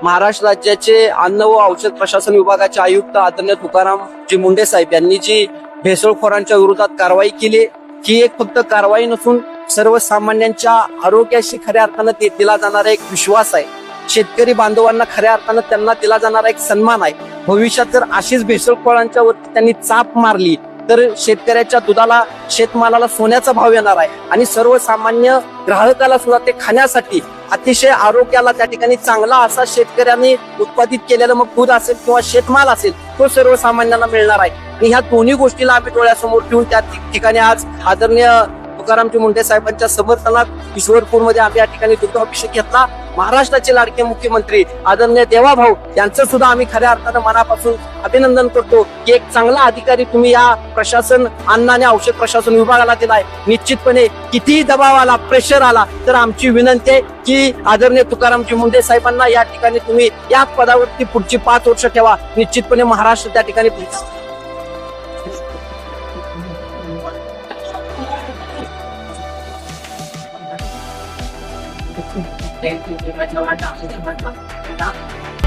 महाराष्ट्र राज्याचे अन्न व औषध प्रशासन विभागाचे आयुक्त आदरणीय तुकारामजी मुंडे साहेब यांनी जी भेसळखोरांच्या विरोधात कारवाई केली, ही एक फक्त कारवाई नसून सर्वसामान्यांच्या आरोग्याशी खऱ्या अर्थानं दिला जाणारा एक विश्वास आहे. शेतकरी बांधवांना खऱ्या अर्थानं त्यांना दिला जाणारा एक सन्मान आहे. भविष्यात जर अशीच भेसळखोरांच्या वरती त्यांनी चाप मारली तर शेतकऱ्याच्या दुधाला, शेतमालाला सोन्याचा भाव येणार आहे आणि सर्वसामान्य ग्राहकाला सुद्धा ते खाण्यासाठी अतिशय आरोग्याला त्या ठिकाणी चांगला असा शेतकऱ्यांनी उत्पादित केलेलं मग दूध असेल किंवा शेतमाल असेल तो सर्वसामान्यांना मिळणार आहे. आणि ह्या दोन्ही गोष्टीला आम्ही डोळ्यासमोर ठेवून त्या ठिकाणी आज आदरणीय तुकारामजी मुंडे साहेबांच्या समर्थनात ईश्वरपूरमध्ये आम्ही या ठिकाणी दुग्धाभिषेक घेतला. महाराष्ट्राचे लाडके मुख्यमंत्री आदरणीय देवाभाऊ यांचं सुद्धा आम्ही खऱ्या अर्थानं मनापासून अभिनंदन करतो की एक चांगला अधिकारी तुम्ही या प्रशासन, अन्न आणि औषध प्रशासन विभागाला दिलाय. निश्चितपणे कितीही दबाव आला, प्रेशर आला तर आमची विनंती आहे की आदरणीय तुकारामजी मुंडे साहेबांना या ठिकाणी तुम्ही याच पदावरती पुढची 5 वर्ष ठेवा. निश्चितपणे महाराष्ट्र त्या ठिकाणी Thank you.